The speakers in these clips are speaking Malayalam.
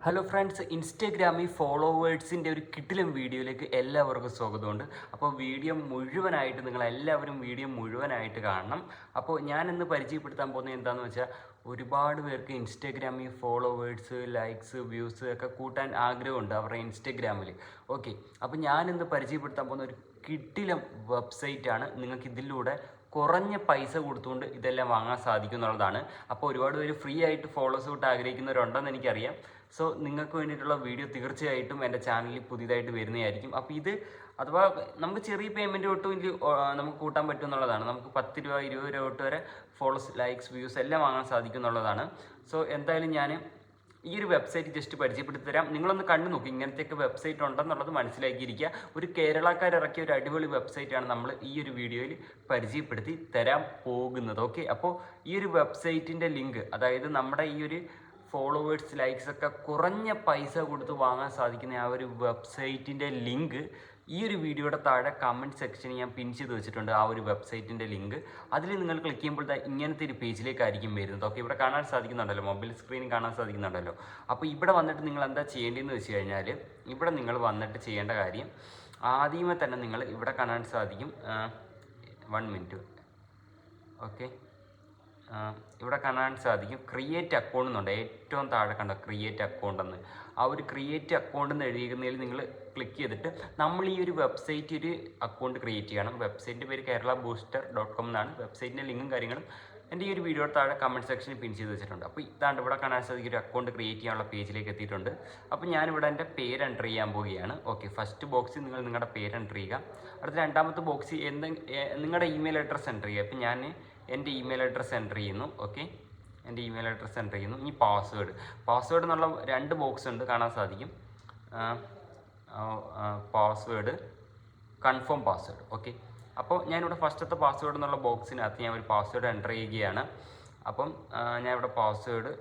ഹലോ ഫ്രണ്ട്സ്, ഇൻസ്റ്റഗ്രാമിൽ ഫോളോവേഴ്സിൻ്റെ ഒരു കിടിലം വീഡിയോയിലേക്ക് എല്ലാവർക്കും സ്വാഗതമുണ്ട്. അപ്പോൾ വീഡിയോ മുഴുവനായിട്ട് നിങ്ങളെല്ലാവരും വീഡിയോ മുഴുവനായിട്ട് കാണണം. അപ്പോൾ ഞാനിന്ന് പരിചയപ്പെടുത്താൻ പോകുന്നത് എന്താണെന്ന് വെച്ചാൽ, ഒരുപാട് പേർക്ക് ഇൻസ്റ്റഗ്രാമിൽ ഫോളോവേഴ്സ്, ലൈക്സ്, വ്യൂസ് ഒക്കെ കൂട്ടാൻ ആഗ്രഹമുണ്ട് അവരുടെ ഇൻസ്റ്റഗ്രാമിൽ. ഓക്കെ, അപ്പോൾ ഞാനിന്ന് പരിചയപ്പെടുത്താൻ പോകുന്ന ഒരു കിടിലം വെബ്സൈറ്റാണ്. നിങ്ങൾക്ക് ഇതിലൂടെ കുറഞ്ഞ പൈസ കൊടുത്തുകൊണ്ട് ഇതെല്ലാം വാങ്ങാൻ സാധിക്കും എന്നുള്ളതാണ്. അപ്പോൾ ഒരുപാട് പേര് ഫ്രീ ആയിട്ട് ഫോളോസ് കിട്ടാൻ ആഗ്രഹിക്കുന്നവരുണ്ടെന്ന് എനിക്കറിയാം. സോ നിങ്ങൾക്ക് വേണ്ടിയിട്ടുള്ള വീഡിയോ തീർച്ചയായിട്ടും എൻ്റെ ചാനലിൽ പുതിയതായിട്ട് വരുന്നതായിരിക്കും. അപ്പോൾ ഇത് അഥവാ നമുക്ക് ചെറിയ പേയ്മെൻറ്റ് തൊട്ടും ഇതിൽ നമുക്ക് കൂട്ടാൻ പറ്റും എന്നുള്ളതാണ്. നമുക്ക് 10 രൂപ 20 രൂപ തൊട്ട് വരെ ഫോളോസ്, ലൈക്സ്, വ്യൂസ് എല്ലാം വാങ്ങാൻ സാധിക്കും എന്നുള്ളതാണ്. സോ എന്തായാലും ഞാൻ ഈ ഒരു വെബ്സൈറ്റ് ജസ്റ്റ് പരിചയപ്പെടുത്തി തരാം. നിങ്ങളൊന്ന് കണ്ടു നോക്കി, ഇങ്ങനത്തെയൊക്കെ വെബ്സൈറ്റ് ഉണ്ടെന്നുള്ളത് മനസ്സിലാക്കിയിരിക്കുക. ഒരു കേരളക്കാരിറക്കിയ ഒരു അടിപൊളി വെബ്സൈറ്റാണ് നമ്മൾ ഈ ഒരു വീഡിയോയിൽ പരിചയപ്പെടുത്തി തരാൻ പോകുന്നത്. ഓക്കെ, അപ്പോൾ ഈ ഒരു വെബ്സൈറ്റിൻ്റെ ലിങ്ക്, അതായത് നമ്മുടെ ഈ ഒരു ഫോളോവേഴ്സ്, ലൈക്സ് ഒക്കെ കുറഞ്ഞ പൈസ കൊടുത്ത് വാങ്ങാൻ സാധിക്കുന്ന ആ ഒരു വെബ്സൈറ്റിൻ്റെ ലിങ്ക് ഈ ഒരു വീഡിയോയുടെ താഴെ കമൻറ്റ് സെക്ഷനിൽ ഞാൻ പിൻ ചെയ്ത് വെച്ചിട്ടുണ്ട്. ആ ഒരു വെബ്സൈറ്റിൻ്റെ ലിങ്ക് അതിൽ നിങ്ങൾ ക്ലിക്ക് ചെയ്യുമ്പോൾ ഇങ്ങനത്തെ ഒരു പേജിലേക്കായിരിക്കും വരുന്നത്. ഓക്കെ, ഇവിടെ കാണാൻ സാധിക്കുന്നുണ്ടല്ലോ, മൊബൈൽ സ്ക്രീനിൽ കാണാൻ സാധിക്കുന്നുണ്ടല്ലോ. അപ്പോൾ ഇവിടെ വന്നിട്ട് നിങ്ങൾ എന്താ ചെയ്യേണ്ടതെന്ന് വെച്ച് കഴിഞ്ഞാൽ, ഇവിടെ നിങ്ങൾ വന്നിട്ട് ചെയ്യേണ്ട കാര്യം, ആദ്യമേ തന്നെ നിങ്ങൾ ഇവിടെ കാണാൻ സാധിക്കും, 1 മിനിറ്റ്. ഓക്കെ, ഇവിടെ കാണാൻ സാധിക്കും ക്രിയേറ്റ് അക്കൗണ്ട് എന്നുണ്ട്. ഏറ്റവും താഴെ കണ്ടോ ക്രിയേറ്റ് അക്കൗണ്ട് എന്ന്. ആ ഒരു ക്രിയേറ്റ് അക്കൗണ്ട് എന്ന് എഴുതിയിരിക്കുന്നതിൽ നിങ്ങൾ ക്ലിക്ക് ചെയ്തിട്ട് നമ്മൾ ഈ ഒരു വെബ്സൈറ്റ് ഒരു അക്കൗണ്ട് ക്രിയേറ്റ് ചെയ്യണം. വെബ്സൈറ്റിൻ്റെ പേര് keralabooster.com എന്നാണ്. വെബ്സൈറ്റിൻ്റെ ലിങ്കും കാര്യങ്ങളും എൻ്റെ ഈ ഒരു വീഡിയോ താഴെ കമൻറ്റ് സെക്ഷനിൽ പിൻ ചെയ്ത് വെച്ചിട്ടുണ്ട്. അപ്പോൾ ഇതാണ്ട് ഇവിടെ കാണാൻ സാധിക്കും ഒരു അക്കൗണ്ട് ക്രിയേറ്റ് ചെയ്യാനുള്ള പേജിലേക്ക് എത്തിയിട്ടുണ്ട്. അപ്പോൾ ഞാനിവിടെ എൻ്റെ പേര് എൻ്റർ ചെയ്യാൻ പോവുകയാണ്. ഓക്കെ, ഫസ്റ്റ് ബോക്സിൽ നിങ്ങൾ നിങ്ങളുടെ പേര് എൻ്റർ ചെയ്യുക. അടുത്ത രണ്ടാമത്തെ ബോക്സിൽ നിങ്ങളുടെ ഇമെയിൽ അഡ്രസ്സ് എൻ്റർ ചെയ്യുക. അപ്പോൾ ഞാൻ എൻ്റെ ഇമെയിൽ അഡ്രസ്സ് എൻ്റർ ചെയ്യുന്നു. ഓക്കെ, എൻ്റെ ഇമെയിൽ അഡ്രസ്സ് എൻ്റർ ചെയ്യുന്നു. ഇനി പാസ്വേഡ് എന്നുള്ള 2 ബോക്സ് ഉണ്ട്, കാണാൻ സാധിക്കും. Password, confirm password. ഓക്കെ, അപ്പോൾ ഞാനിവിടെ ഫസ്റ്റത്തെ പാസ്വേഡ് എന്നുള്ള ബോക്സിനകത്ത് ഞാൻ ഒരു പാസ്വേഡ് എൻ്റർ ചെയ്യുകയാണ്. അപ്പം ഞാനിവിടെ പാസ്വേഡ്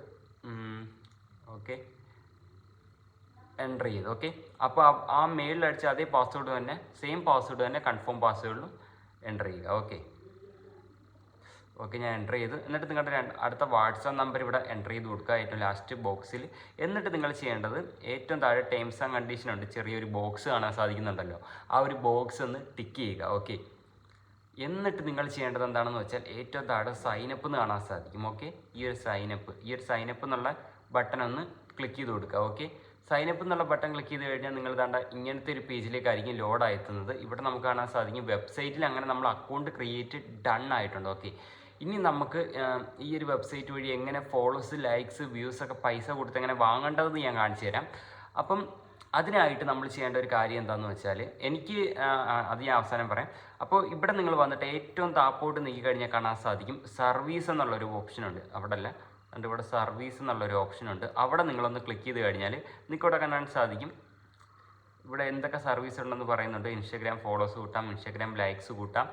ഓക്കെ എൻ്റർ ചെയ്തു. ഓക്കെ, അപ്പോൾ ആ മെയിലിൽ അടിച്ച അതേ പാസ്വേഡ് തന്നെ, സെയിം പാസ്വേഡ് തന്നെ കൺഫേം പാസ്വേഡിലും എൻ്റർ ചെയ്യുക. ഓക്കെ, ഞാൻ എൻ്റർ ചെയ്തു. എന്നിട്ട് നിങ്ങളുടെ അടുത്ത വാട്സാപ്പ് നമ്പർ ഇവിടെ എൻ്റർ ചെയ്ത് കൊടുക്കുക, ഏറ്റവും ലാസ്റ്റ് ബോക്സിൽ. എന്നിട്ട് നിങ്ങൾ ചെയ്യേണ്ടത്, ഏറ്റവും താഴെ ടേംസ് ആൻഡ് കണ്ടീഷൻ ഉണ്ട്, ചെറിയൊരു ബോക്സ് കാണാൻ സാധിക്കുന്നുണ്ടല്ലോ, ആ ഒരു ബോക്സ് ഒന്ന് ടിക്ക് ചെയ്യുക. ഓക്കെ, എന്നിട്ട് നിങ്ങൾ ചെയ്യേണ്ടത് എന്താണെന്ന് വെച്ചാൽ, ഏറ്റവും താഴെ സൈനപ്പ് എന്ന് കാണാൻ സാധിക്കും. ഓക്കെ, ഈ ഒരു സൈനപ്പ് എന്നുള്ള ബട്ടൺ ഒന്ന് ക്ലിക്ക് ചെയ്ത് കൊടുക്കുക. ഓക്കെ, സൈനപ്പ് എന്നുള്ള ബട്ടൺ ക്ലിക്ക് ചെയ്ത് കഴിഞ്ഞാൽ നിങ്ങൾ താണ്ട ഇങ്ങനത്തെ ഒരു പേജിലേക്കായിരിക്കും ലോഡായി എത്തുന്നത്. ഇവിടെ നമുക്ക് കാണാൻ സാധിക്കും വെബ്സൈറ്റിൽ അങ്ങനെ നമ്മൾ അക്കൗണ്ട് ക്രിയേറ്റ് ഡൺ ആയിട്ടുണ്ട്. ഓക്കെ, ഇനി നമുക്ക് ഈ ഒരു വെബ്സൈറ്റ് വഴി എങ്ങനെ ഫോളോസ്, ലൈക്സ്, വ്യൂസ് ഒക്കെ പൈസ കൊടുത്ത് എങ്ങനെ വാങ്ങേണ്ടതെന്ന് ഞാൻ കാണിച്ചു തരാം. അപ്പം അതിനായിട്ട് നമ്മൾ ചെയ്യേണ്ട ഒരു കാര്യം എന്താണെന്ന് വെച്ചാൽ, അത് ഞാൻ അവസാനം പറയാം. അപ്പോൾ ഇവിടെ നിങ്ങൾ വന്നിട്ട് ഏറ്റവും താപ്പോട്ട് നീക്കി കഴിഞ്ഞാൽ കാണാൻ സാധിക്കും സർവീസ് എന്നുള്ളൊരു ഓപ്ഷനുണ്ട്. അവിടെ അല്ല, അതിൻ്റെ ഇവിടെ സർവീസ് എന്നുള്ളൊരു ഓപ്ഷനുണ്ട്. അവിടെ നിങ്ങളൊന്ന് ക്ലിക്ക് ചെയ്ത് കഴിഞ്ഞാൽ നിങ്ങൾക്ക് ഇവിടെ കാണാൻ സാധിക്കും ഇവിടെ എന്തൊക്കെ സർവീസ് ഉണ്ടെന്ന് പറയുന്നുണ്ട്. ഇൻസ്റ്റാഗ്രാം ഫോളോസ് കൂട്ടാം, ഇൻസ്റ്റാഗ്രാം ലൈക്സ് കൂട്ടാം,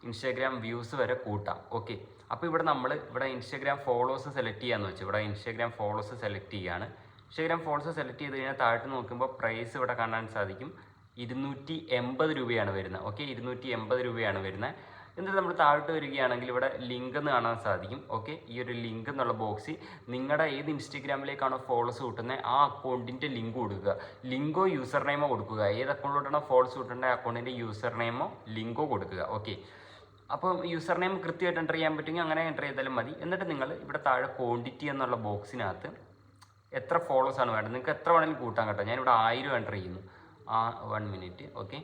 ഇൻസ്റ്റാഗ്രാം വ്യൂസ് വരെ കൂട്ടാം. ഓക്കെ, അപ്പോൾ ഇവിടെ ഇൻസ്റ്റാഗ്രാം ഫോളോസ് സെലക്ട് ചെയ്യാമെന്ന് വെച്ചു. ഇവിടെ ഇൻസ്റ്റാഗ്രാം ഫോളോസ് സെലക്ട് ചെയ്യുകയാണ്. ഇൻസ്റ്റാഗ്രാം ഫോളോസ് സെലക്ട് ചെയ്ത് കഴിഞ്ഞാൽ താഴോട്ട് നോക്കുമ്പോൾ പ്രൈസ് ഇവിടെ കാണാൻ സാധിക്കും 280 രൂപയാണ് വരുന്നത്. ഓക്കെ, 280 രൂപയാണ് വരുന്നത്. എന്നിട്ട് നമ്മൾ താഴോട്ട് വരികയാണെങ്കിൽ ഇവിടെ ലിങ്ക് എന്ന് കാണാൻ സാധിക്കും. ഓക്കെ, ഈ ഒരു ലിങ്ക് എന്നുള്ള ബോക്സിൽ നിങ്ങളുടെ ഏത് ഇൻസ്റ്റഗ്രാമിലേക്കാണോ ഫോളോസ് കിട്ടുന്നത് ആ അക്കൗണ്ടിൻ്റെ ലിങ്ക് കൊടുക്കുക. ലിങ്കോ യൂസർ നെയിമോ കൊടുക്കുക. ഏത് അക്കൗണ്ടിലോട്ടാണോ ഫോളോസ് കിട്ടേണ്ട അക്കൗണ്ടിൻ്റെ യൂസർ നെയിമോ ലിങ്കോ കൊടുക്കുക. ഓക്കെ, അപ്പം യൂസർ നെയിം കൃത്യമായിട്ട് എൻ്റർ ചെയ്യാൻ പറ്റുമെങ്കിൽ അങ്ങനെ എൻ്റർ ചെയ്താലും മതി. എന്നിട്ട് നിങ്ങൾ ഇവിടെ താഴെ ക്വാണ്ടിറ്റി എന്നുള്ള ബോക്സിനകത്ത് എത്ര ഫോളോസ് ആണ് വേണ്ടത്, നിങ്ങൾക്ക് എത്ര വേണമെങ്കിലും കൂട്ടാൻ കേട്ടോ. ഞാനിവിടെ 1000 എൻ്റർ ചെയ്യുന്നു. 1 മിനിറ്റ്. ഓക്കെ,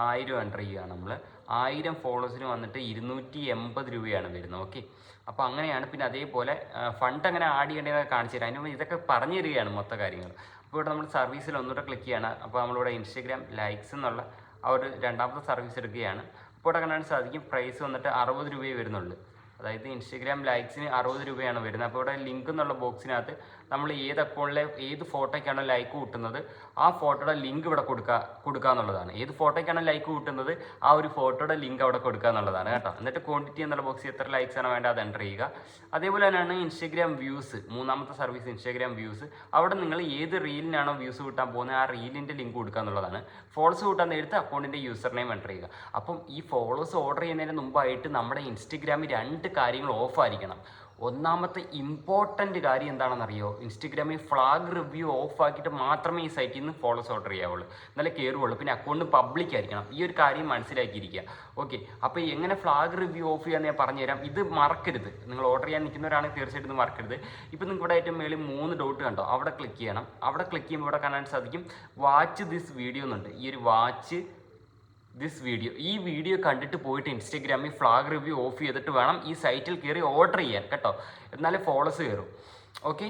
1000 എൻ്റർ ചെയ്യുകയാണ് നമ്മൾ. 1000 ഫോളോസിന് വന്നിട്ട് 280 രൂപയാണ് വരുന്നത്. ഓക്കെ, അപ്പോൾ അങ്ങനെയാണ്. പിന്നെ അതേപോലെ ഫണ്ട് അങ്ങനെ ആഡ് ചെയ്യേണ്ടതൊക്കെ കാണിച്ചു തരാം. അതിന് ഇതൊക്കെ പറഞ്ഞു തരികയാണ് മൊത്തം കാര്യങ്ങൾ. അപ്പോൾ ഇവിടെ നമ്മൾ സർവീസിൽ ഒന്നുകൂടെ ക്ലിക്ക് ചെയ്യാണ്. അപ്പോൾ നമ്മളിവിടെ ഇൻസ്റ്റാഗ്രാം ലൈക്സ് എന്നുള്ള ആ ഒരു രണ്ടാമത്തെ സർവീസ് എടുക്കുകയാണ്. അപ്പോൾ ഇവിടെ കാണാൻ സാധിക്കും പ്രൈസ് വന്നിട്ട് 60 രൂപയെ വരുന്നുള്ളൂ. അതായത് ഇൻസ്റ്റാഗ്രാം ലൈക്സിന് 60 രൂപയാണ് വരുന്നത്. അപ്പോൾ ഇവിടെ ലിങ്ക് എന്നുള്ള ബോക്സിനകത്ത് നമ്മൾ ഏത് അക്കൗണ്ടിലെ ഏത് ഫോട്ടോയ്ക്കാണോ ലൈക്ക് കൂട്ടുന്നത് ആ ഫോട്ടോയുടെ ലിങ്ക് ഇവിടെ കൊടുക്കുക എന്നുള്ളതാണ്. ഏത് ഫോട്ടോയ്ക്കാണോ ലൈക്ക് കൂട്ടുന്നത് ആ ഒരു ഫോട്ടോയുടെ ലിങ്ക് അവിടെ കൊടുക്കുക എന്നുള്ളതാണ് കേട്ടോ. എന്നിട്ട് ക്വാണ്ടിറ്റി എന്നുള്ള ബോക്സിൽ എത്ര ലൈക്സ് ആണ് വേണ്ടത് അത് എൻ്റർ ചെയ്യുക. അതേപോലെ തന്നെയാണ് ഇൻസ്റ്റാഗ്രാം വ്യൂസ്, മൂന്നാമത്തെ സർവീസ് ഇൻസ്റ്റാഗ്രാം വ്യൂസ്. അവിടെ നിങ്ങൾ ഏത് റീലിനാണോ വ്യൂസ് കൂട്ടാൻ പോകുന്നത് ആ റീലിൻ്റെ ലിങ്ക് കൊടുക്കുക എന്നുള്ളതാണ്. ഫോളോസ് കൂട്ടാൻ നേരത്തെ അക്കൗണ്ടിൻ്റെ യൂസർ നെയിം എൻ്റർ ചെയ്യുക. അപ്പം ഈ ഫോളോസ് ഓർഡർ ചെയ്യുന്നതിന് മുമ്പായിട്ട് നമ്മുടെ ഇൻസ്റ്റഗ്രാമിൽ 2 കാര്യങ്ങൾ ഓഫ് ആയിരിക്കണം. ഒന്നാമത്തെ ഇമ്പോർട്ടൻ്റ് കാര്യം എന്താണെന്നറിയോ, ഇൻസ്റ്റഗ്രാമിൽ ഫ്ലാഗ് റിവ്യൂ ഓഫ് ആക്കിയിട്ട് മാത്രമേ ഈ സൈറ്റിൽ നിന്ന് ഫോളോസ് ഓർഡർ ചെയ്യാവുള്ളൂ, എന്നാലേ കയറുകയുള്ളൂ. പിന്നെ അക്കൗണ്ട് പബ്ലിക് ആയിരിക്കണം, ഈ ഒരു കാര്യം മനസ്സിലാക്കിയിരിക്കുക. ഓക്കെ, അപ്പോൾ എങ്ങനെ ഫ്ലാഗ് റിവ്യൂ ഓഫ് ചെയ്യാമെന്ന് ഞാൻ പറഞ്ഞുതരാം. ഇത് മറക്കരുത്, നിങ്ങൾ ഓർഡർ ചെയ്യാൻ നിൽക്കുന്നവരാണെങ്കിൽ തീർച്ചയായിട്ടും ഇത് മറക്കരുത്. ഇപ്പോൾ നിങ്ങൾക്ക് ഇവിടെ ഏറ്റവും മേളിൽ 3 ഡോട്ട് കണ്ടോ, അവിടെ ക്ലിക്ക് ചെയ്യണം. അവിടെ ക്ലിക്ക് ചെയ്യുമ്പോൾ ഇവിടെ കാണാൻ സാധിക്കും വാച്ച് ദിസ് വീഡിയോ എന്നുണ്ട്. ഈ ഒരു വാച്ച് ദിസ് വീഡിയോ, ഈ വീഡിയോ കണ്ടിട്ട് പോയിട്ട് ഇൻസ്റ്റഗ്രാമിൽ ഫ്ലാഗ് റിവ്യൂ ഓഫ് ചെയ്തിട്ട് വേണം ഈ സൈറ്റിൽ കയറി ഓർഡർ ചെയ്യാൻ കേട്ടോ, എന്നാലേ ഫോളോസ് കയറും. ഓക്കെ,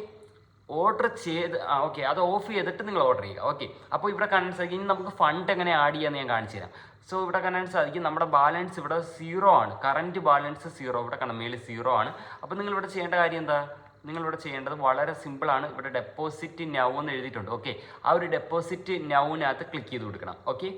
ഓർഡർ ചെയ്ത് ഓക്കെ അത് ഓഫ് ചെയ്തിട്ട് നിങ്ങൾ ഓർഡർ ചെയ്യുക. ഓക്കെ, അപ്പോൾ ഇവിടെ കാണാൻ സാധിക്കും ഇനി നമുക്ക് ഫണ്ട് എങ്ങനെ ആഡ് ചെയ്യാമെന്ന് ഞാൻ കാണിച്ചു തരാം. സോ ഇവിടെ കാണാൻ സാധിക്കും നമ്മുടെ ബാലൻസ് ഇവിടെ 0 ആണ്, കറൻറ്റ് ബാലൻസ് 0, ഇവിടെ കാണാം മേളിൽ 0 ആണ്. അപ്പോൾ നിങ്ങളിവിടെ ചെയ്യേണ്ട കാര്യം എന്താ, നിങ്ങളിവിടെ ചെയ്യേണ്ടത് വളരെ സിമ്പിളാണ്. ഇവിടെ ഡെപ്പോസിറ്റ് നൗ എന്ന് എഴുതിയിട്ടുണ്ട്. ഓക്കെ, ആ ഒരു ഡെപ്പോസിറ്റ് നൗവിനകത്ത് ക്ലിക്ക് ചെയ്ത് കൊടുക്കണം. ഓക്കെ,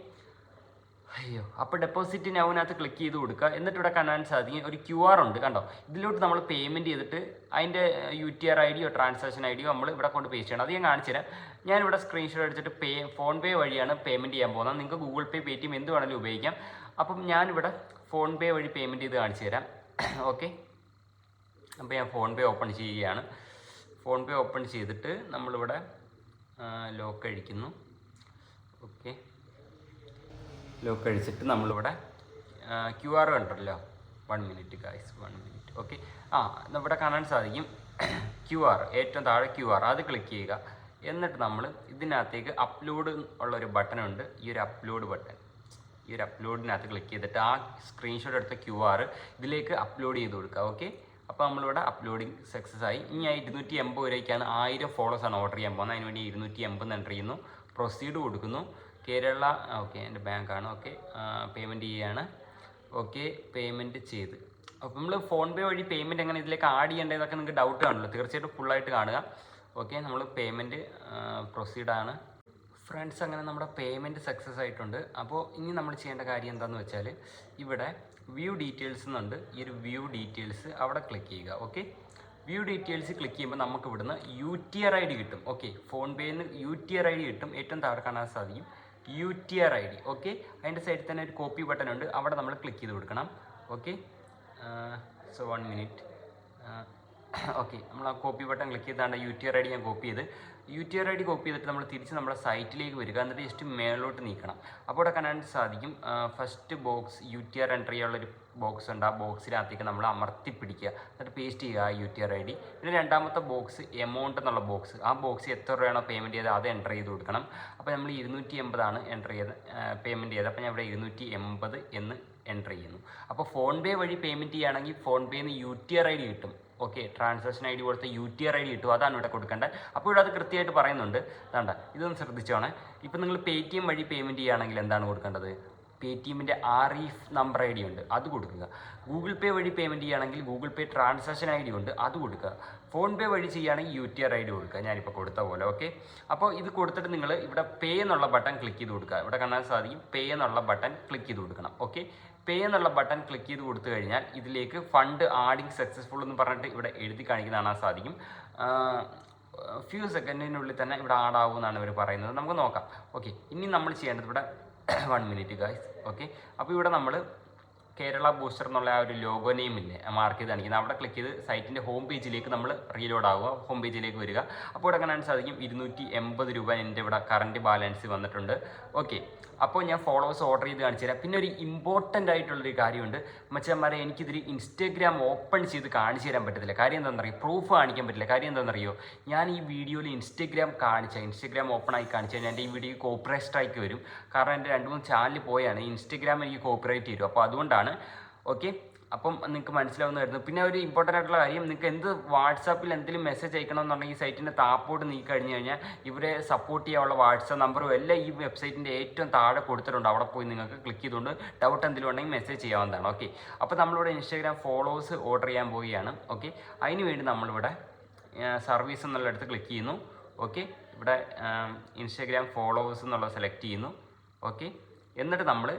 അപ്പോൾ ഡെപ്പോസിറ്റ് നൗവിനകത്ത് ക്ലിക്ക് ചെയ്ത് കൊടുക്കുക. എന്നിട്ട് ഇവിടെ കാണാൻ സാധിക്കും ഒരു QR ഉണ്ട് കണ്ടോ, ഇതിലോട്ട് നമ്മൾ പേയ്മെൻറ്റ് ചെയ്തിട്ട് അതിൻ്റെ UTR ID യോ ട്രാൻസാക്ഷൻ ID യോ നമ്മൾ ഇവിടെ കൊണ്ട് പേസ്റ്റ് ചെയ്യണം. അത് ഞാൻ കാണിച്ചു തരാം. ഞാനിവിടെ സ്ക്രീൻഷോട്ട് എടുത്തിട്ട് ഫോൺ പേ വഴിയാണ് പേയ്മെൻറ്റ് ചെയ്യാൻ പോകുന്നത്. നിങ്ങൾക്ക് ഗൂഗിൾ പേ, പേടിഎം എന്ത് വേണമെങ്കിലും ഉപയോഗിക്കാം. അപ്പം ഞാനിവിടെ ഫോൺ പേ വഴി പേയ്മെൻറ്റ് ചെയ്ത് കാണിച്ചു തരാം. ഓക്കെ, അപ്പോൾ ഞാൻ ഫോൺ പേ ഓപ്പൺ ചെയ്യുകയാണ്. ഫോൺ പേ ഓപ്പൺ ചെയ്തിട്ട് നമ്മളിവിടെ ലോക്ക് അഴിക്കുന്നു. ഓക്കെ, ലോക്ക് അഴിച്ചിട്ട് നമ്മളിവിടെ QR കണ്ടല്ലോ, 1 മിനിറ്റ് ഗായ്സ്, 1 മിനിറ്റ്. ഓക്കെ, ഇവിടെ കാണാൻ സാധിക്കും QR, ഏറ്റവും താഴെ QR, അത് ക്ലിക്ക് ചെയ്യുക. എന്നിട്ട് നമ്മൾ ഇതിനകത്തേക്ക് അപ്ലോഡ് ഉള്ളൊരു ബട്ടണുണ്ട്, ഈ ഒരു അപ്ലോഡ് ബട്ടൺ, ഈ ഒരു അപ്ലോഡിനകത്ത് ക്ലിക്ക് ചെയ്തിട്ട് ആ സ്ക്രീൻഷോട്ട് എടുത്ത QR ഇതിലേക്ക് അപ്ലോഡ് ചെയ്ത് കൊടുക്കുക. ഓക്കെ, അപ്പോൾ നമ്മളിവിടെ അപ്ലോഡിങ് സക്സസ് ആയി. ഇനി 280 രൂപയ്ക്കാണ് 1000 ഫോളോസാണ് ഓർഡർ ചെയ്യാൻ പോകുന്നത്. അതിനുവേണ്ടി 280 എൻ്റർ ചെയ്യുന്നു, പ്രൊസീഡ് കൊടുക്കുന്നു. കേരള, ഓക്കെ എൻ്റെ ബാങ്കാണ്. ഓക്കെ, പേയ്മെൻറ്റ് ചെയ്യുകയാണ്. ഓക്കെ, പേയ്മെൻറ്റ് ചെയ്ത്. അപ്പോൾ നമ്മൾ ഫോൺ പേ വഴി പേയ്മെൻറ്റ് എങ്ങനെ ഇതിലേക്ക് ആഡ് ചെയ്യേണ്ടതൊക്കെ നിങ്ങൾക്ക് ഡൗട്ട് കാണുമല്ലോ, തീർച്ചയായിട്ടും ഫുള്ളായിട്ട് കാണുക. ഓക്കെ, നമ്മൾ പേയ്മെൻറ്റ് പ്രൊസീഡാണ് ഫ്രണ്ട്സ്. അങ്ങനെ നമ്മുടെ പേയ്മെൻറ്റ് സക്സസ് ആയിട്ടുണ്ട്. അപ്പോൾ ഇനി നമ്മൾ ചെയ്യേണ്ട കാര്യം എന്താണെന്ന് വെച്ചാൽ ഇവിടെ വ്യൂ ഡീറ്റെയിൽസ് എന്നുണ്ട്, ഈ ഒരു വ്യൂ ഡീറ്റെയിൽസ് അവിടെ ക്ലിക്ക് ചെയ്യുക. ഓക്കെ, വ്യൂ ഡീറ്റെയിൽസ് ക്ലിക്ക് ചെയ്യുമ്പോൾ നമുക്ക് ഇവിടുന്ന് UTR ID കിട്ടും. ഓക്കെ, ഫോൺ പേയിൽ നിന്ന് UTR ID കിട്ടും. ഏറ്റവും താഴെ കാണാൻ സാധിക്കും UTR ID. ഓക്കെ, അതിൻ്റെ സൈഡിൽ തന്നെ ഒരു കോപ്പി ബട്ടൺ ഉണ്ട്, അവിടെ നമ്മൾ ക്ലിക്ക് ചെയ്ത് കൊടുക്കണം. Okay, so 1 minute. ഓക്കെ, നമ്മൾ ആ കോപ്പി ബട്ടൺ ക്ലിക്ക് ചെയ്താണ്ട് UTR ID ഞാൻ കോപ്പി ചെയ്ത്, UTR ID കോപ്പി ചെയ്തിട്ട് നമ്മൾ തിരിച്ച് നമ്മുടെ സൈറ്റിലേക്ക് വരിക. എന്നിട്ട് ജസ്റ്റ് മേലോട്ട് നീക്കണം. അപ്പോൾ ഇവിടെ കാണാൻ സാധിക്കും ഫസ്റ്റ് ബോക്സ് UTR എൻ്റർ ചെയ്യാനുള്ളൊരു ബോക്സ് ഉണ്ട്. ആ ബോക്സിനകത്തേക്ക് നമ്മൾ അമർത്തി പിടിക്കുക, എന്നിട്ട് പേസ്റ്റ് ചെയ്യുക UTR ID. പിന്നെ രണ്ടാമത്തെ ബോക്സ് എമൗണ്ട് എന്നുള്ള ബോക്സ്, ആ ബോക്സ് എത്ര രൂപയാണോ പേയ്മെൻറ്റ് ചെയ്തത് അത് എൻ്റർ ചെയ്ത് കൊടുക്കണം. അപ്പോൾ നമ്മൾ 280 എൻ്റർ ചെയ്ത് പേയ്മെൻറ്റ് ചെയ്തത്. അപ്പോൾ ഞാൻ ഇവിടെ 280 എന്ന് എൻ്റർ ചെയ്യുന്നു. അപ്പോൾ ഫോൺ പേ വഴി പേയ്മെൻറ്റ് ചെയ്യുകയാണെങ്കിൽ ഫോൺ പേയിൽ നിന്ന് UTR ID കിട്ടും. ഓക്കെ, ട്രാൻസാക്ഷൻ ID കൊടുത്ത UTR ID കിട്ടും, അതാണ് ഇവിടെ കൊടുക്കേണ്ടത്. അപ്പോൾ ഇവിടെ അത് കൃത്യമായിട്ട് പറയുന്നുണ്ട്. വേണ്ട, ഇതൊന്ന് ശ്രദ്ധിച്ചോണേ. ഇപ്പം നിങ്ങൾ പേടിഎം വഴി പേയ്മെൻറ്റ് ചെയ്യുകയാണെങ്കിൽ എന്താണ് കൊടുക്കേണ്ടത്, പേടിഎമ്മിൻ്റെ REF നമ്പർ ID ഉണ്ട്, അത് കൊടുക്കുക. ഗൂഗിൾ പേ വഴി പേയ്മെൻറ്റ് ചെയ്യുകയാണെങ്കിൽ ഗൂഗിൾ പേ ട്രാൻസാക്ഷൻ ID ഉണ്ട്, അത് കൊടുക്കുക. ഫോൺ പേ വഴി ചെയ്യുകയാണെങ്കിൽ UTR ID കൊടുക്കുക, ഞാനിപ്പോൾ കൊടുത്ത പോലെ. ഓക്കെ, അപ്പോൾ ഇത് കൊടുത്തിട്ട് നിങ്ങൾ ഇവിടെ പേ എന്നുള്ള ബട്ടൺ ക്ലിക്ക് ചെയ്ത് കൊടുക്കുക. ഇവിടെ കാണാൻ സാധിക്കും പേ എന്നുള്ള ബട്ടൺ ക്ലിക്ക് ചെയ്ത് കൊടുക്കണം. ഓക്കെ, പേ എന്നുള്ള ബട്ടൺ ക്ലിക്ക് ചെയ്ത് കൊടുത്തു കഴിഞ്ഞാൽ ഇതിലേക്ക് ഫണ്ട് ആഡിങ് സക്സസ്ഫുൾ എന്ന് പറഞ്ഞിട്ട് ഇവിടെ എഴുതി കാണിക്കുന്ന കാണാൻ സാധിക്കും. ഫ്യൂ സെക്കൻഡിനുള്ളിൽ തന്നെ ഇവിടെ ആഡാവുമെന്നാണ് ഇവർ പറയുന്നത്. നമുക്ക് നോക്കാം. ഓക്കെ, ഇനി നമ്മൾ ചെയ്യേണ്ടത് ഇവിടെ 1 മിനിറ്റ് ഗായ്സ്. ഓക്കെ, അപ്പോൾ ഇവിടെ നമ്മൾ കേരള ബൂസ്റ്റർ എന്നുള്ള ആ ഒരു ലോഗോ നെയിം ഇല്ലേ മാർക്ക് ചെയ്ത് കാണിക്കുന്നത്, അവിടെ ക്ലിക്ക് ചെയ്ത് സൈറ്റിൻ്റെ ഹോം പേജിലേക്ക് നമ്മൾ റീലോഡ് ആവുക, ഹോം പേജിലേക്ക് വരിക. അപ്പോൾ ഇവിടെ കാണാൻ സാധിക്കും 280 രൂപ എൻ്റെ ഇവിടെ കറൻറ്റ് ബാലൻസ് വന്നിട്ടുണ്ട്. ഓക്കെ, അപ്പോൾ ഞാൻ ഫോളോവേഴ്സ് ഓർഡർ ചെയ്ത് കാണിച്ചു തരാം. പിന്നെ ഒരു ഇമ്പോർട്ടൻ്റ് ആയിട്ടുള്ളൊരു കാര്യമുണ്ട് മച്ചന്മാരെ, എനിക്കിതിൽ ഇൻസ്റ്റഗ്രാം ഓപ്പൺ ചെയ്ത് കാണിച്ചു തരാൻ പറ്റത്തില്ല. കാര്യം എന്താണെന്നറിയോ, പ്രൂഫ് കാണിക്കാൻ പറ്റില്ല. കാര്യം എന്താണെന്നറിയോ, ഞാൻ ഈ വീഡിയോയിൽ ഇൻസ്റ്റഗ്രാം ഓപ്പൺ ആയി കാണിച്ചു കഴിഞ്ഞാൽ എൻ്റെ ഈ വീഡിയോ കോപ്പിറൈറ്റ് സ്ട്രൈക്ക് വരും. കാരണം എൻ്റെ 2-3 ചാനൽ പോയാണ് ഇൻസ്റ്റഗ്രാം എനിക്ക് കോപ്പിറൈറ്റ് തരും. അപ്പോൾ അതുകൊണ്ടാണ്. ഓക്കെ, അപ്പം നിങ്ങൾക്ക് മനസ്സിലാവുന്നതായിരുന്നു. പിന്നെ ഒരു ഇമ്പോർട്ടൻ്റ് ആയിട്ടുള്ള കാര്യം, നിങ്ങൾക്ക് എന്ത് വാട്സാപ്പിൽ എന്തെങ്കിലും മെസ്സേജ് അയക്കണമെന്നുണ്ടെങ്കിൽ ഈ സൈറ്റിൻ്റെ താപ്പോട്ട് നീക്കി കഴിഞ്ഞ് കഴിഞ്ഞാൽ ഇവരെ സപ്പോർട്ട് ചെയ്യാനുള്ള വാട്സാപ്പ് നമ്പറും എല്ലാം ഈ വെബ്സൈറ്റിൻ്റെ ഏറ്റവും താഴെ കൊടുത്തിട്ടുണ്ട്. അവിടെ പോയി നിങ്ങൾക്ക് ക്ലിക്ക് ചെയ്തുകൊണ്ട് ഡൗട്ട് എന്തെങ്കിലും ഉണ്ടെങ്കിൽ മെസ്സേജ് ചെയ്യാവുന്നതാണ്. ഓക്കെ, അപ്പോൾ നമ്മളിവിടെ ഇൻസ്റ്റാഗ്രാം ഫോളോവേഴ്സ് ഓർഡർ ചെയ്യാൻ പോവുകയാണ്. ഓക്കെ, അതിന് വേണ്ടി നമ്മളിവിടെ സർവീസ് എന്നുള്ളിടത്ത് ക്ലിക്ക് ചെയ്യുന്നു. ഓക്കെ, ഇവിടെ ഇൻസ്റ്റാഗ്രാം ഫോളോവേഴ്സ് എന്നുള്ളത് സെലക്ട് ചെയ്യുന്നു. ഓക്കെ, എന്നിട്ട് നമ്മൾ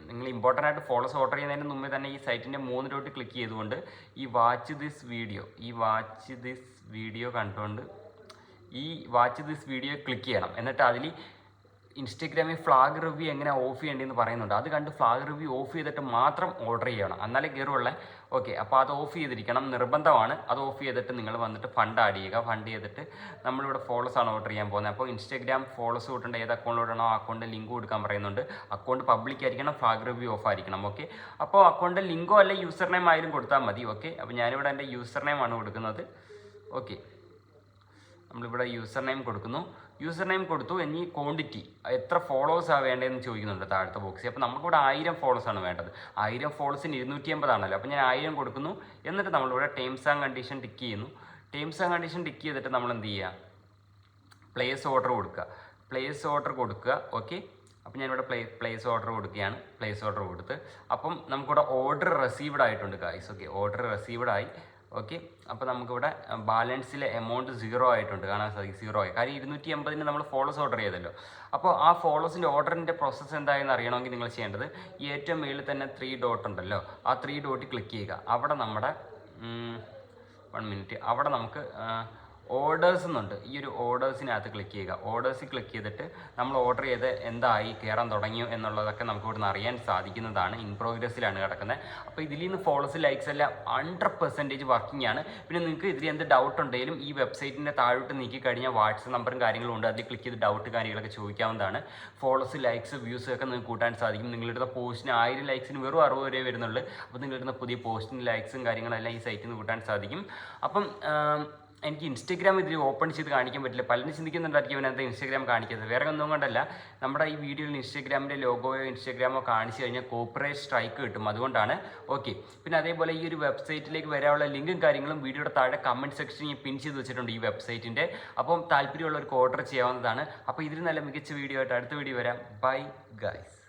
നിങ്ങൾ ഇമ്പോർട്ടൻ്റ് ആയിട്ട് ഫോളോസ് ഓർഡർ ചെയ്യുന്നതിന് മുമ്പേ തന്നെ ഈ സൈറ്റിൻ്റെ 3 ഡോട്ട് ക്ലിക്ക് ചെയ്തുകൊണ്ട് ഈ വാച്ച് ദിസ് വീഡിയോ കണ്ടുകൊണ്ട് ഈ വാച്ച് ദിസ് വീഡിയോ ക്ലിക്ക് ചെയ്യണം. എന്നിട്ട് അതിൽ ഇൻസ്റ്റഗ്രാമിൽ ഫ്ലാഗ് റിവ്യൂ എങ്ങനെ ഓഫ് ചെയ്യേണ്ടതെന്ന് പറയുന്നുണ്ട്. അത് കണ്ട് ഫ്ലാഗ് റിവ്യൂ ഓഫ് ചെയ്തിട്ട് മാത്രം ഓർഡർ ചെയ്യണം, എന്നാലേ കയറുള്ളേ. ഓക്കെ, അപ്പോൾ അത് ഓഫ് ചെയ്തിരിക്കണം, നിർബന്ധമാണ്. അത് ഓഫ് ചെയ്തിട്ട് നിങ്ങൾ വന്നിട്ട് ഫണ്ട് ആഡ് ചെയ്യുക. ഫണ്ട് ചെയ്തിട്ട് നമ്മളിവിടെ ഫോളോസ് ആണ് ഓർഡർ ചെയ്യാൻ പോകുന്നത്. അപ്പോൾ ഇൻസ്റ്റഗ്രാം ഫോളോസ് കൂട്ടേണ്ട ഏത് അക്കൗണ്ടിലോടാണോ ആ അക്കൗണ്ടിൽ ലിങ്ക് കൊടുക്കാൻ പറയുന്നുണ്ട്. അക്കൗണ്ട് പബ്ലിക് ആയിരിക്കണം, ഫ്ലാഗ് റിവ്യൂ ഓഫ് ആയിരിക്കണം. ഓക്കെ, അപ്പോൾ അക്കൗണ്ടിൽ ലിങ്കോ അല്ലെ യൂസർ നെയിം ആയാലും കൊടുത്താൽ മതി. ഓക്കെ, അപ്പോൾ ഞാനിവിടെ എൻ്റെ യൂസർ നെയിം ആണ് കൊടുക്കുന്നത്. ഓക്കെ, നമ്മളിവിടെ യൂസർ നെയിം കൊടുക്കുന്നു. യൂസർ നെയിം കൊടുത്തു. ഇനി ക്വാണ്ടിറ്റി എത്ര ഫോളോവേഴ്സാണ് വേണ്ടതെന്ന് ചോദിക്കുന്നുണ്ട് താഴത്തെ ബോക്സിൽ. അപ്പോൾ നമുക്കിവിടെ 1000 ഫോളോവേഴ്സാണ് വേണ്ടത്. 1000 ഫോളോവേഴ്സിന് 250 ആണല്ലോ. അപ്പോൾ ഞാൻ 1000 കൊടുക്കുന്നു. എന്നിട്ട് നമ്മളിവിടെ ടേംസ് ആൻഡ് കണ്ടീഷൻ ടിക്ക് ചെയ്യുന്നു. ടേംസ് ആൻഡ് കണ്ടീഷൻ ടിക്ക് ചെയ്തിട്ട് നമ്മൾ എന്ത് ചെയ്യുക, പ്ലേസ് ഓർഡർ കൊടുക്കുക. പ്ലേസ് ഓർഡർ കൊടുക്കുക. ഓക്കെ, അപ്പോൾ ഞാനിവിടെ പ്ലേസ് ഓർഡർ കൊടുക്കുകയാണ്. പ്ലേസ് ഓർഡർ കൊടുത്ത് അപ്പം നമുക്കിവിടെ ഓർഡർ റിസീവ്ഡ് ആയിട്ടുണ്ട് ഗൈസ്. ഓക്കെ, ഓർഡർ റിസീവ്ഡ് ആയി. ഓക്കെ, അപ്പോൾ നമുക്കിവിടെ ബാലൻസിലെ എമൗണ്ട് 0 ആയിട്ടുണ്ട്, കാണാൻ സാധിക്കും. 0 ആയി. കാര്യം 280 നമ്മൾ ഫോളോസ് ഓർഡർ ചെയ്തല്ലോ. അപ്പോൾ ആ ഫോളോസിൻ്റെ ഓർഡറിൻ്റെ പ്രോസസ്സ് എന്തായെന്ന് അറിയണമെങ്കിൽ നിങ്ങൾ ചെയ്യേണ്ടത് ഈ ഏറ്റവും മുകളിൽ തന്നെ 3 ഡോട്ട് ഉണ്ടല്ലോ, ആ 3 ഡോട്ടിൽ ക്ലിക്ക് ചെയ്യുക. അവിടെ നമ്മുടെ 1 മിനിറ്റ്, അവിടെ നമുക്ക് ഓർഡേഴ്സ് എന്നുണ്ട്. ഈ ഒരു ഓർഡേഴ്സിനകത്ത് ക്ലിക്ക് ചെയ്യുക. ഓർഡേഴ്സിൽ ക്ലിക്ക് ചെയ്തിട്ട് നമ്മൾ ഓർഡർ ചെയ്ത് എന്തായി, കയറാൻ തുടങ്ങിയോ എന്നുള്ളതൊക്കെ നമുക്ക് ഇവിടുന്ന് അറിയാൻ സാധിക്കുന്നതാണ്. ഇൻ പ്രോഗ്രസ്സിലാണ് കിടക്കുന്നത്. അപ്പോൾ ഇതിൽ നിന്ന് ഫോളോസ് ലൈക്സ് എല്ലാം 100% വർക്കിംഗ് ആണ്. പിന്നെ നിങ്ങൾക്ക് ഇതിൽ എന്ത് ഡൗട്ട് ഉണ്ടെങ്കിലും ഈ വെബ്സൈറ്റിൻ്റെ താഴോട്ട് നീക്കി കഴിഞ്ഞാൽ വാട്സപ്പ് നമ്പറും കാര്യങ്ങളും ഉണ്ട്. അതിൽ ക്ലിക്ക് ചെയ്ത് ഡൗട്ട് കാര്യങ്ങളൊക്കെ ചോദിക്കാവുന്നതാണ്. ഫോളോസ് ലൈക്സ് വ്യൂസ് ഒക്കെ നിങ്ങൾക്ക് കൂട്ടാൻ സാധിക്കും. നിങ്ങളുടെ പോസ്റ്റിന് 1000 ലൈക്സിന് വെറും 60 രൂപ വരുന്നുള്ളൂ. അപ്പോൾ നിങ്ങളുടെ പുതിയ പോസ്റ്റിന് ലൈക്സും കാര്യങ്ങളെല്ലാം ഈ സൈറ്റിൽ നിന്ന് കൂട്ടാൻ സാധിക്കും. അപ്പം എനിക്ക് ഇൻസ്റ്റഗ്രാം ഇതിൽ ഓപ്പൺ ചെയ്ത് കാണിക്കാൻ പറ്റില്ല. പലരും ചിന്തിക്കുന്നുണ്ടായിരിക്കും ഇവനെന്താ ഇൻസ്റ്റഗ്രാം കാണിക്കുന്നത്. വേറെ ഒന്നും കൊണ്ടല്ല, നമ്മുടെ ഈ വീഡിയോയിൽ ഇൻസ്റ്റഗ്രാമിൻ്റെ ലോഗോയോ ഇൻസ്റ്റഗ്രാമോ കാണിച്ചു കഴിഞ്ഞാൽ കോപ്പിറൈറ്റ് സ്ട്രൈക്ക് കിട്ടും, അതുകൊണ്ടാണ്. ഓക്കെ, പിന്നെ അതേപോലെ ഈ ഒരു വെബ്സൈറ്റിലേക്ക് വരാനുള്ള ലിങ്കും കാര്യങ്ങളും വീഡിയോയുടെ താഴെ കമൻറ്റ് സെക്ഷനിൽ പിൻ ചെയ്ത് വെച്ചിട്ടുണ്ട് ഈ വെബ്സൈറ്റിൻ്റെ. അപ്പം താല്പര്യമുള്ളവർക്ക് ഓർഡർ ചെയ്യാവുന്നതാണ്. അപ്പോൾ ഇതിൽ നല്ല മികച്ച വീഡിയോ ആയിട്ട് അടുത്ത വീഡിയോ വരാം. Bye guys.